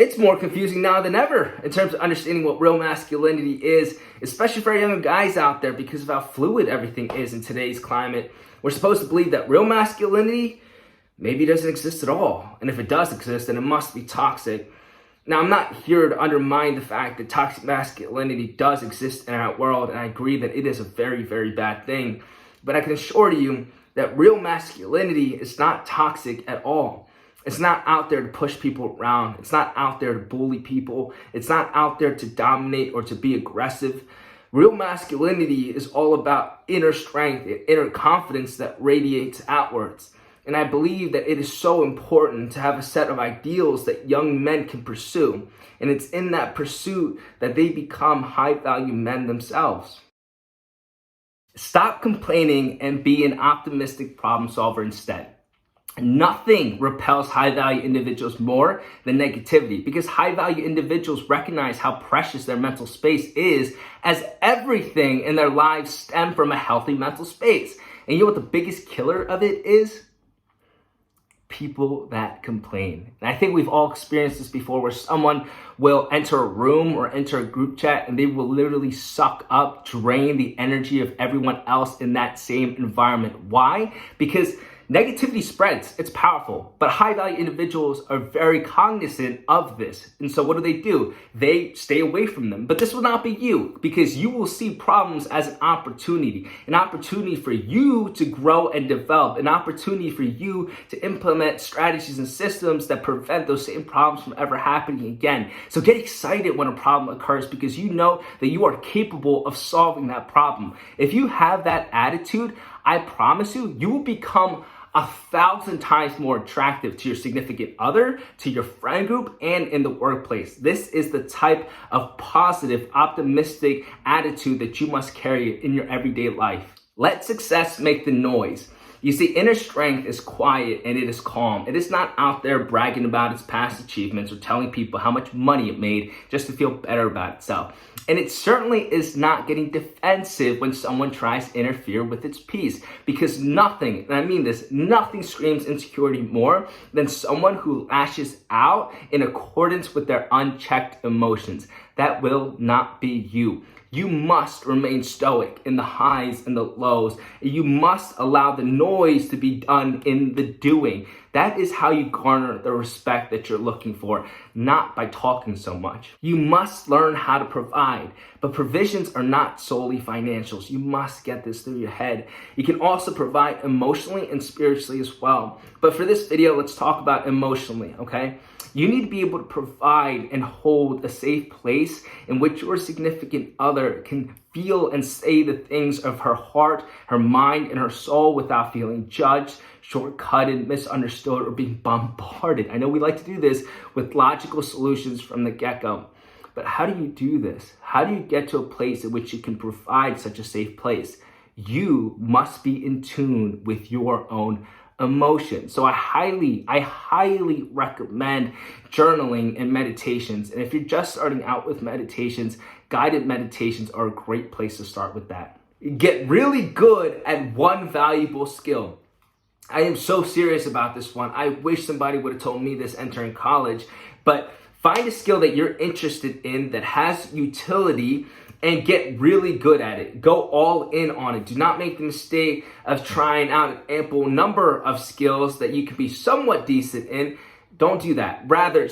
It's more confusing now than ever in terms of understanding what real masculinity is, especially for our younger guys out there, because of how fluid everything is in today's climate. We're supposed to believe that real masculinity maybe doesn't exist at all. And if it does exist, then it must be toxic. Now, I'm not here to undermine the fact that toxic masculinity does exist in our world, and I agree that it is a very, very bad thing. But I can assure you that real masculinity is not toxic at all. It's not out there to push people around. It's not out there to bully people. It's not out there to dominate or to be aggressive. Real masculinity is all about inner strength and inner confidence that radiates outwards. And I believe that it is so important to have a set of ideals that young men can pursue. And it's in that pursuit that they become high-value men themselves. Stop complaining and be an optimistic problem solver instead. Nothing repels high-value individuals more than negativity, because high-value individuals recognize how precious their mental space is, as everything in their lives stem from a healthy mental space. And you know what the biggest killer of it is? People that complain. And I think we've all experienced this before, where someone will enter a room or enter a group chat and they will literally suck up, drain the energy of everyone else in that same environment. Why? Because negativity spreads. It's powerful. But high-value individuals are very cognizant of this. And so what do? They stay away from them. But this will not be you, because you will see problems as an opportunity for you to grow and develop, an opportunity for you to implement strategies and systems that prevent those same problems from ever happening again. So get excited when a problem occurs, because you know that you are capable of solving that problem. If you have that attitude, I promise you, you will become 1,000 times more attractive to your significant other, to your friend group, and in the workplace. This is the type of positive, optimistic attitude that you must carry in your everyday life. Let success make the noise. You see, inner strength is quiet and it is calm. It is not out there bragging about its past achievements or telling people how much money it made just to feel better about itself. And it certainly is not getting defensive when someone tries to interfere with its peace, because nothing, and I mean this, nothing screams insecurity more than someone who lashes out in accordance with their unchecked emotions. That will not be you. You must remain stoic in the highs and the lows. You must allow the noise to be done in the doing. That is how you garner the respect that you're looking for, not by talking so much. You must learn how to provide, but provisions are not solely financials. You must get this through your head. You can also provide emotionally and spiritually as well. But for this video, let's talk about emotionally, okay? You need to be able to provide and hold a safe place in which your significant other can feel and say the things of her heart, her mind, and her soul without feeling judged, shortcutted, misunderstood, or being bombarded. I know we like to do this with logical solutions from the get-go. But how do you do this? How do you get to a place in which you can provide such a safe place? You must be in tune with your own emotion. So I highly recommend journaling and meditations. And if you're just starting out with meditations, guided meditations are a great place to start with that. Get really good at one valuable skill. I am so serious about this one. I wish somebody would have told me this entering college, but find a skill that you're interested in that has utility and get really good at it. Go all in on it. Do not make the mistake of trying out an ample number of skills that you can be somewhat decent in. Don't do that. Rather,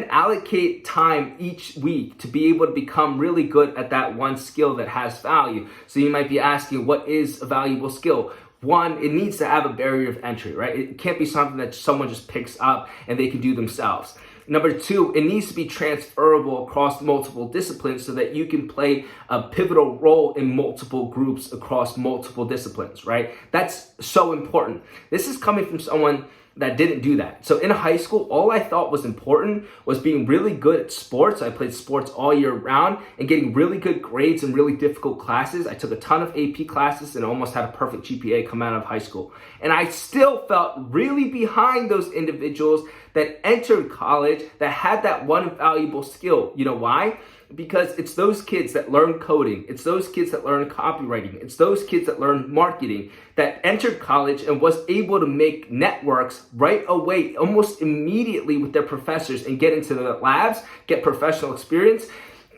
allocate time each week to be able to become really good at that one skill that has value. So you might be asking, what is a valuable skill? One, it needs to have a barrier of entry, right? It can't be something that someone just picks up and they can do themselves. Number two, it needs to be transferable across multiple disciplines so that you can play a pivotal role in multiple groups across multiple disciplines, right? That's so important. This is coming from someone that didn't do that. So in high school, all I thought was important was being really good at sports. I played sports all year round and getting really good grades in really difficult classes. I took a ton of AP classes and almost had a perfect GPA come out of high school. And I still felt really behind those individuals that entered college that had that one valuable skill. You know why? Because it's those kids that learn coding, it's those kids that learn copywriting, it's those kids that learn marketing that entered college and was able to make networks right away, almost immediately with their professors and get into the labs, get professional experience.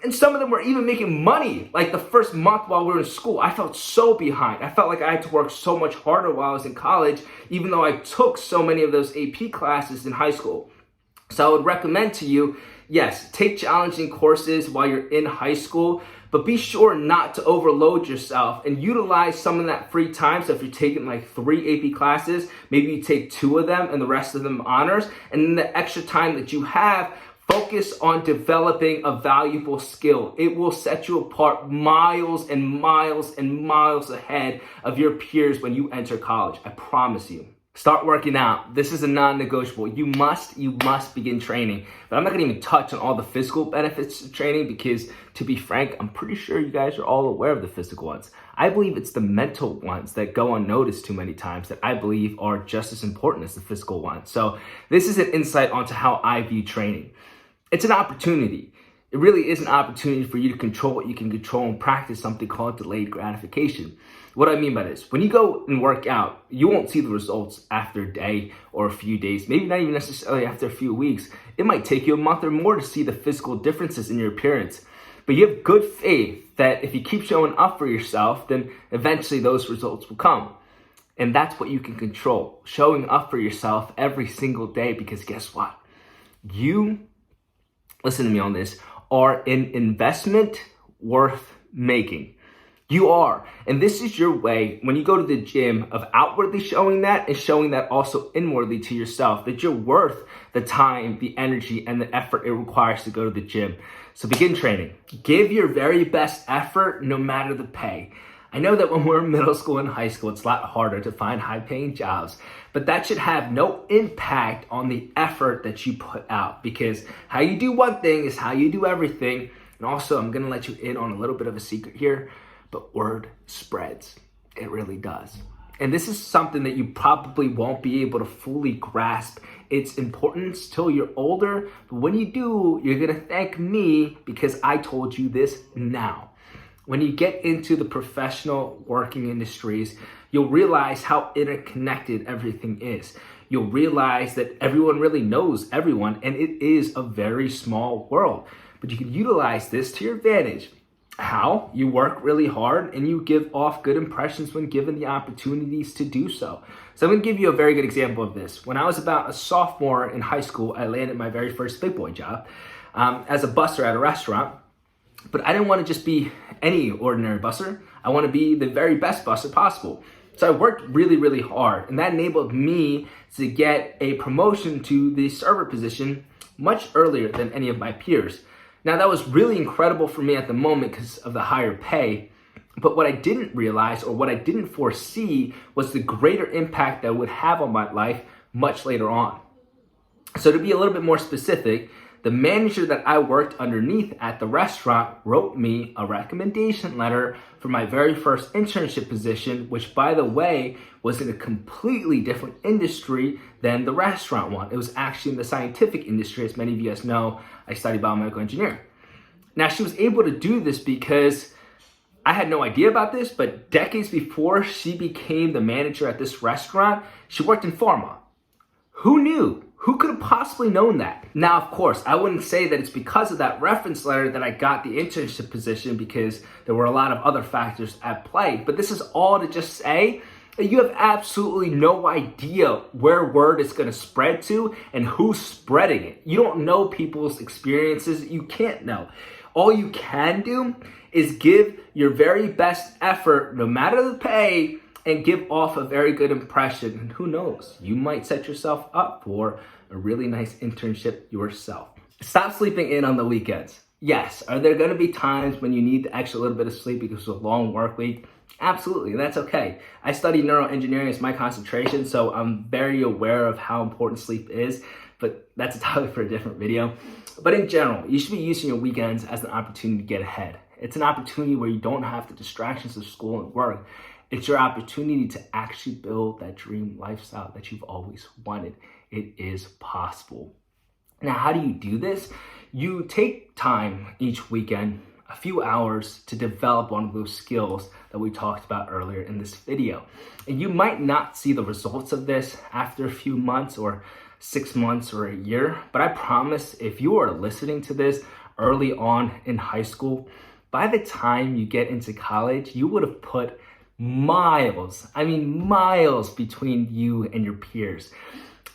And some of them were even making money. Like the first month while we were in school, I felt so behind. I felt like I had to work so much harder while I was in college, even though I took so many of those AP classes in high school. So I would recommend to you, yes, take challenging courses while you're in high school, but be sure not to overload yourself and utilize some of that free time. So if you're taking like 3 AP classes, maybe you take 2 of them and the rest of them honors. And then the extra time that you have, focus on developing a valuable skill. It will set you apart miles and miles and miles ahead of your peers when you enter college. I promise you. Start working out. This is a non-negotiable. You must begin training. But I'm not gonna even touch on all the physical benefits of training because, to be frank, I'm pretty sure you guys are all aware of the physical ones. I believe it's the mental ones that go unnoticed too many times that I believe are just as important as the physical ones. So this is an insight onto how I view training. It's an opportunity. It really is an opportunity for you to control what you can control and practice something called delayed gratification. What do I mean by this? When you go and work out, you won't see the results after a day or a few days, maybe not even necessarily after a few weeks. It might take you a month or more to see the physical differences in your appearance. But you have good faith that if you keep showing up for yourself, then eventually those results will come. And that's what you can control, showing up for yourself every single day, because guess what? You, listen to me on this, are an investment worth making. You are. And this is your way, when you go to the gym, of outwardly showing that and showing that also inwardly to yourself, that you're worth the time, the energy, and the effort it requires to go to the gym. So begin training. Give your very best effort no matter the pay. I know that when we're in middle school and high school, it's a lot harder to find high-paying jobs, but that should have no impact on the effort that you put out, because how you do one thing is how you do everything. And also, I'm going to let you in on a little bit of a secret here, but word spreads. It really does. And this is something that you probably won't be able to fully grasp its importance till you're older. But when you do, you're going to thank me because I told you this now. When you get into the professional working industries, you'll realize how interconnected everything is. You'll realize that everyone really knows everyone, and it is a very small world. But you can utilize this to your advantage. How? You work really hard and you give off good impressions when given the opportunities to do so. So I'm going to give you a very good example of this. When I was about a sophomore in high school, I landed my very first big boy job as a busser at a restaurant. But I didn't want to just be any ordinary busser. I want to be the very best busser possible. So I worked really, really hard, and that enabled me to get a promotion to the server position much earlier than any of my peers. Now, that was really incredible for me at the moment because of the higher pay. But what I didn't realize, or what I didn't foresee, was the greater impact that would have on my life much later on. So to be a little bit more specific, the manager that I worked underneath at the restaurant wrote me a recommendation letter for my very first internship position, which, by the way, was in a completely different industry than the restaurant one. It was actually in the scientific industry. As many of you guys know, I studied biomedical engineering. Now, she was able to do this because I had no idea about this, but decades before she became the manager at this restaurant, she worked in pharma. Who knew? Who could have possibly known that? Now, of course, I wouldn't say that it's because of that reference letter that I got the internship position, because there were a lot of other factors at play. But this is all to just say that you have absolutely no idea where word is going to spread to and who's spreading it. You don't know people's experiences. You can't know. All you can do is give your very best effort, no matter the pay, and give off a very good impression. And who knows, you might set yourself up for a really nice internship yourself. Stop sleeping in on the weekends. Yes, are there going to be times when you need the extra little bit of sleep because of a long work week? Absolutely, that's okay. I study neuroengineering as my concentration, so I'm very aware of how important sleep is, but that's a topic for a different video. But in general, you should be using your weekends as an opportunity to get ahead. It's an opportunity where you don't have the distractions of school and work. It's your opportunity to actually build that dream lifestyle that you've always wanted. It is possible. Now, how do you do this? You take time each weekend, a few hours, to develop one of those skills that we talked about earlier in this video. And you might not see the results of this after a few months or 6 months or a year, but I promise if you are listening to this early on in high school, by the time you get into college, you would have put miles between you and your peers.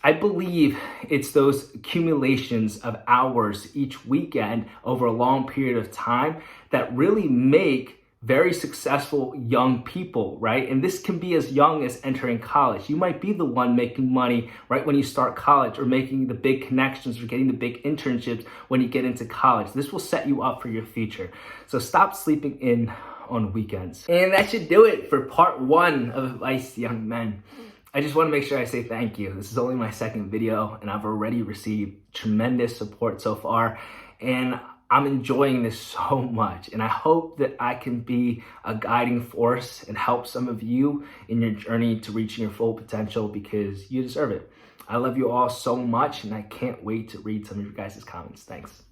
I believe it's those accumulations of hours each weekend over a long period of time that really make very successful young people, right? And this can be as young as entering college. You might be the one making money right when you start college, or making the big connections or getting the big internships when you get into college. This will set you up for your future. So stop sleeping in on weekends. And that should do it for part 1 of Advice to Young Men. I just want to make sure I say thank you. This is only my second video, and I've already received tremendous support so far, and I'm enjoying this so much. And I hope that I can be a guiding force and help some of you in your journey to reaching your full potential, because you deserve it. I love you all so much, and I can't wait to read some of your guys' comments. Thanks.